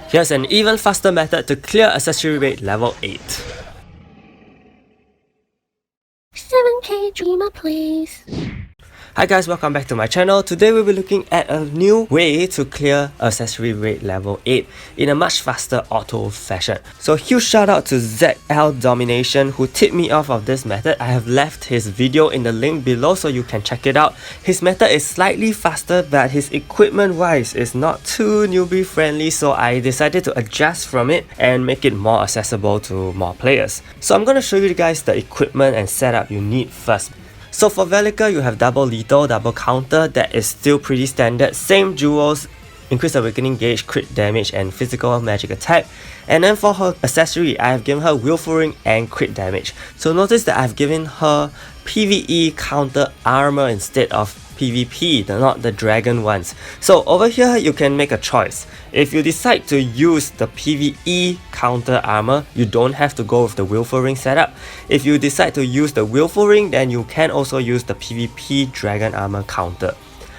Here's an even faster method to clear Accessory Raid level 8. 7k dreamer please. Hi guys, welcome back to my channel. Today we'll be looking at a new way to clear Accessory Raid level 8 in a much faster auto fashion. So huge shout out to ZL Dominations who tipped me off of this method. I have left his video in the link below so you can check it out. His method is slightly faster, but his equipment wise is not too newbie friendly, so I decided to adjust from it and make it more accessible to more players. So I'm going to show you guys the equipment and setup you need first. So for Velica, you have double lethal, double counter, that is still pretty standard. Same jewels, increased awakening gauge, crit damage and physical magic attack. And then for her accessory, I have given her willful ring and crit damage. So notice that I've given her PvE counter armor instead of PvP, not the dragon ones. So over here you can make a choice. If you decide to use the PvE counter armor, you don't have to go with the willful ring setup. If you decide to use the willful ring, then you can also use the PvP dragon armor counter.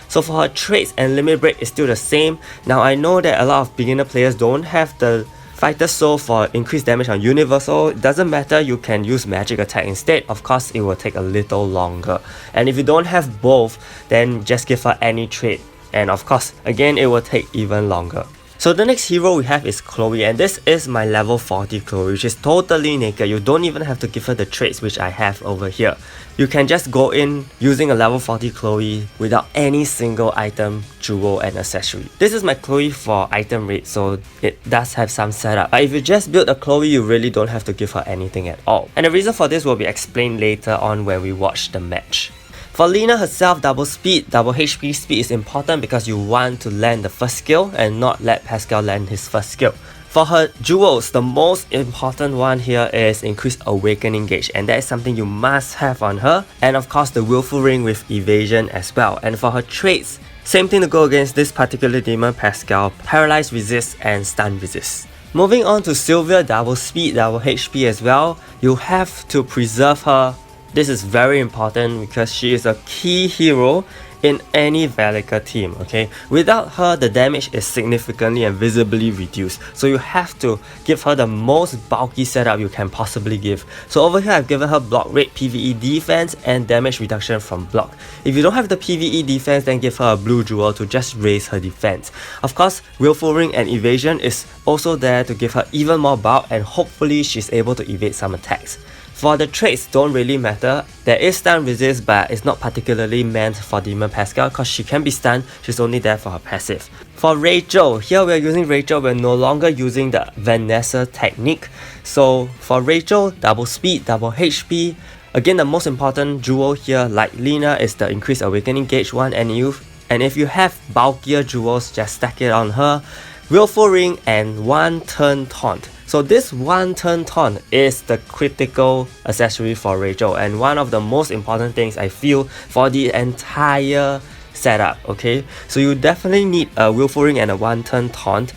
So for her traits and limit break is still the same. Now I know that a lot of beginner players don't have the Fighter Soul for increased damage on universal. It doesn't matter, you can use magic attack instead. Of course it will take a little longer. And if you don't have both, then just give her any trait. And of course, again, it will take even longer. So the next hero we have is Chloe, and this is my level 40 Chloe, which is totally naked. You don't even have to give her the traits which I have over here. You can just go in using a level 40 Chloe without any single item, jewel and accessory. This is my Chloe for item rate, so it does have some setup. But if you just build a Chloe, you really don't have to give her anything at all. And the reason for this will be explained later on when we watch the match. For Lina herself, double speed, double HP speed is important because you want to land the first skill and not let Pascal land his first skill. For her jewels, the most important one here is increased awakening gauge, and that is something you must have on her. And of course the willful ring with evasion as well. And for her traits, same thing to go against this particular demon Pascal, paralyze resist and stun resist. Moving on to Sylvia, double speed, double HP as well. You have to preserve her. This is very important because she is a key hero in any Velica team, okay? Without her, the damage is significantly and visibly reduced. So you have to give her the most bulky setup you can possibly give. So over here, I've given her block rate, PvE defense, and damage reduction from block. If you don't have the PvE defense, then give her a blue jewel to just raise her defense. Of course, willful ring and evasion is also there to give her even more bulk, and hopefully she's able to evade some attacks. For the traits, don't really matter. There is stun resist, but it's not particularly meant for Demon Pascal because she can be stunned, she's only there for her passive. For Rachel, here we're using Rachel, we're no longer using the Vanessa technique. So for Rachel, double speed, double HP. Again, the most important jewel here, like Lina, is the increased awakening gauge one, and if you have bulkier jewels, just stack it on her. Willful ring and one turn taunt. So this one turn taunt is the critical accessory for Rachel and one of the most important things I feel for the entire setup, okay? So you definitely need a willful ring and a one turn taunt.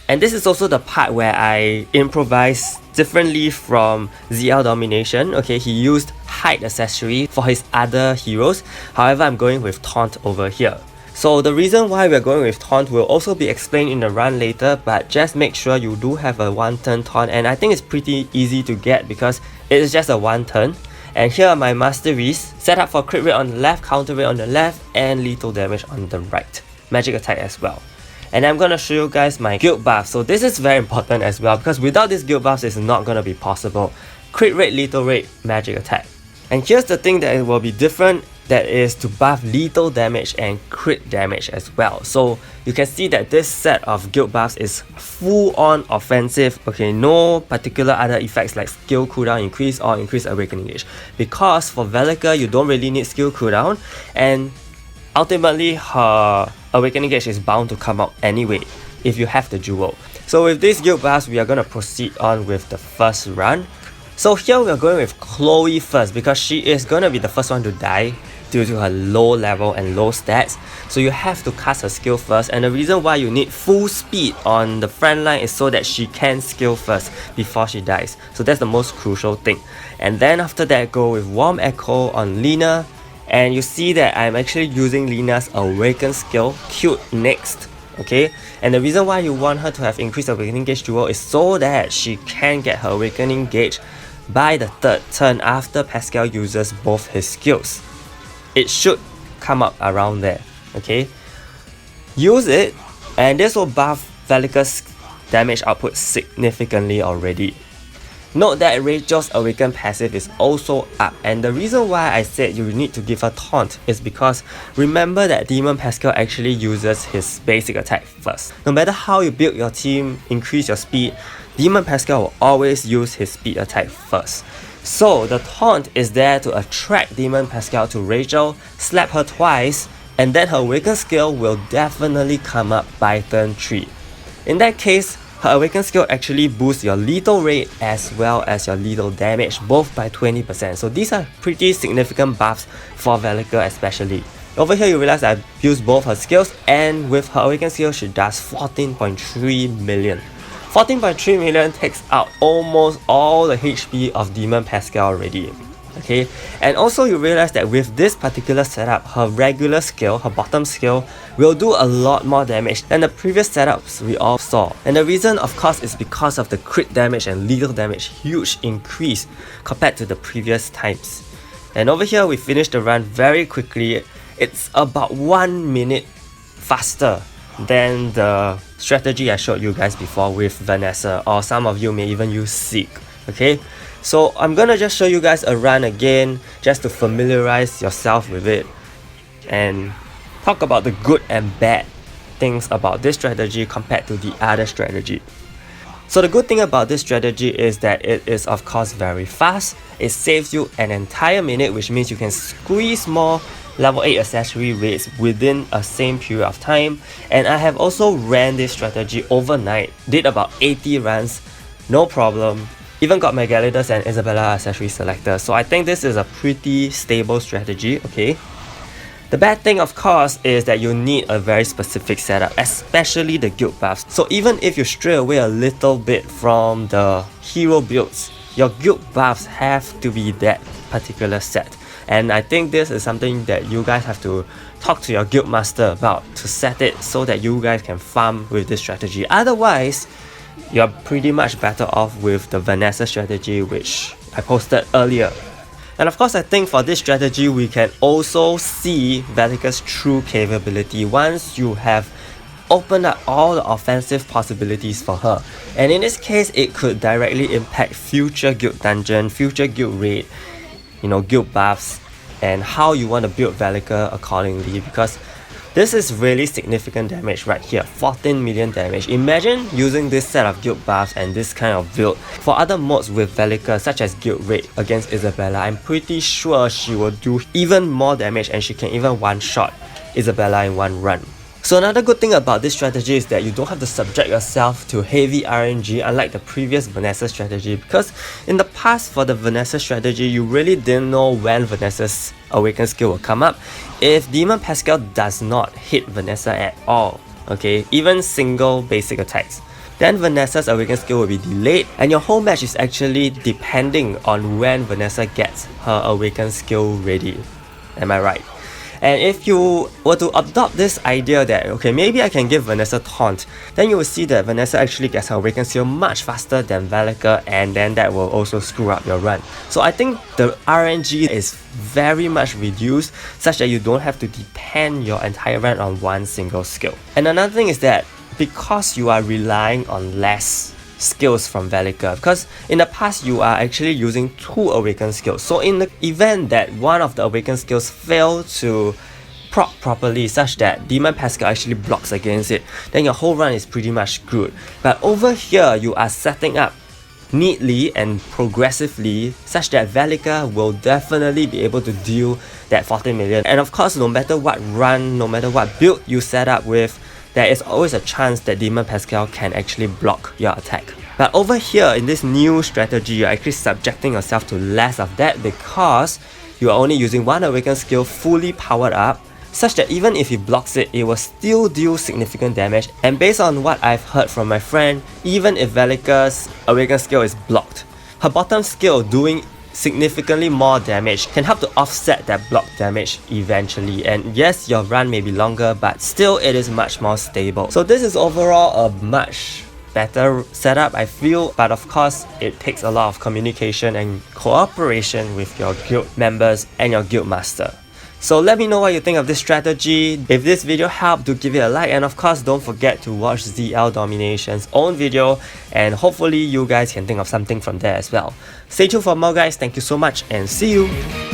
And this is also the part where I improvise differently from ZL Domination. Okay, he used hide accessory for his other heroes. However, I'm going with taunt over here. So the reason why we're going with taunt will also be explained in the run later, but just make sure you do have a one turn taunt, and I think it's pretty easy to get because it is just a one turn. And here are my masteries, set up for crit rate on the left, counter rate on the left, and lethal damage on the right. Magic attack as well. And I'm gonna show you guys my guild buff. So this is very important as well because without these guild buffs it's not gonna be possible. Crit rate, lethal rate, magic attack. And here's the thing that it will be different, that is to buff lethal damage and crit damage as well. So you can see that this set of guild buffs is full on offensive, okay, no particular other effects like skill cooldown increase or increase awakening gauge. Because for Velica, you don't really need skill cooldown, and ultimately her awakening gauge is bound to come out anyway if you have the jewel. So with these guild buffs, we are going to proceed on with the first run. So here we are going with Chloe first because she is going to be the first one to die due to her low level and low stats. So you have to cast her skill first, and the reason why you need full speed on the front line is so that she can skill first before she dies. So that's the most crucial thing. And then after that, go with Warm Echo on Lina, and you see that I'm actually using Lina's Awaken skill queued next okay? And the reason why you want her to have increased awakening gauge duo is so that she can get her awakening gauge by the 3rd turn after Pascal uses both his skills. It should come up around there, okay? Use it, and this will buff Velika's damage output significantly already. Note that Rachel's Awaken passive is also up, and the reason why I said you need to give her taunt is because remember that Demon Pascal actually uses his basic attack first. No matter how you build your team, increase your speed, Demon Pascal will always use his speed attack first. So the taunt is there to attract Demon Pascal to Rachel, slap her twice, and then her Awaken skill will definitely come up by turn 3. In that case, her Awaken skill actually boosts your lethal rate as well as your lethal damage, both by 20%. So these are pretty significant buffs for Velika especially. Over here you realize I've used both her skills, and with her Awaken skill she does 14.3 million. 14.3 million takes out almost all the HP of Demon Pascal already. Okay, and also you realize that with this particular setup, her regular skill, her bottom skill, will do a lot more damage than the previous setups we all saw. And the reason of course is because of the crit damage and lethal damage huge increase compared to the previous times. And over here we finished the run very quickly. It's about 1 minute faster than the strategy I showed you guys before with Vanessa, or some of you may even use Seek. Okay, so I'm gonna just show you guys a run again just to familiarize yourself with it and talk about the good and bad things about this strategy compared to the other strategy. So the good thing about this strategy is that it is of course very fast. It saves you an entire minute, which means you can squeeze more level 8 accessory raids within a same period of time. And I have also ran this strategy overnight, did about 80 runs, no problem. Even got Megalitus and Isabella accessory selector, so I think this is a pretty stable strategy, okay? The bad thing of course is that you need a very specific setup, especially the guild buffs. So even if you stray away a little bit from the hero builds, your guild buffs have to be that particular set. And I think this is something that you guys have to talk to your guild master about to set it so that you guys can farm with this strategy. Otherwise, you're pretty much better off with the Vanessa strategy, which I posted earlier. And of course I think for this strategy we can also see Velika's true capability once you have opened up all the offensive possibilities for her. And in this case it could directly impact future guild dungeon, future guild raid, guild buffs, and how you want to build Velika accordingly, because this is really significant damage right here, 14 million damage. Imagine using this set of guild buffs and this kind of build for other modes with Velika, such as Guild Raid against Isabella. I'm pretty sure she will do even more damage, and she can even one-shot Isabella in one run. So another good thing about this strategy is that you don't have to subject yourself to heavy RNG unlike the previous Vanessa strategy, because in the past for the Vanessa strategy you really didn't know when Vanessa's Awaken skill will come up. If Demon Pascal does not hit Vanessa at all, okay, even single basic attacks, then Vanessa's Awaken skill will be delayed, and your whole match is actually depending on when Vanessa gets her Awaken skill ready. Am I right? And if you were to adopt this idea that, okay, maybe I can give Vanessa taunt, then you will see that Vanessa actually gets her Awaken skill much faster than Velika, and then that will also screw up your run. So I think the RNG is very much reduced such that you don't have to depend your entire run on one single skill. And another thing is that because you are relying on less skills from Velika, because in the past you are actually using 2 Awaken skills, so in the event that one of the Awaken skills fail to proc properly such that Demon Pascal actually blocks against it, then your whole run is pretty much screwed. But over here you are setting up neatly and progressively such that Velika will definitely be able to deal that 14 million. And of course, no matter what run, no matter what build you set up with, there is always a chance that Demon Pascal can actually block your attack. But over here in this new strategy, you're actually subjecting yourself to less of that because you are only using one Awaken skill fully powered up, such that even if he blocks it, it will still deal significant damage. And based on what I've heard from my friend, even if Velika's Awaken skill is blocked, her bottom skill doing significantly more damage can help to offset that block damage eventually. And yes, your run may be longer, but still it is much more stable. So this is overall a much better setup, I feel, but of course it takes a lot of communication and cooperation with your guild members and your guild master. So let me know what you think of this strategy. If this video helped, do give it a like, and of course don't forget to watch ZL Dominations' own video, and hopefully you guys can think of something from there as well. Stay tuned for more guys, thank you so much and see you!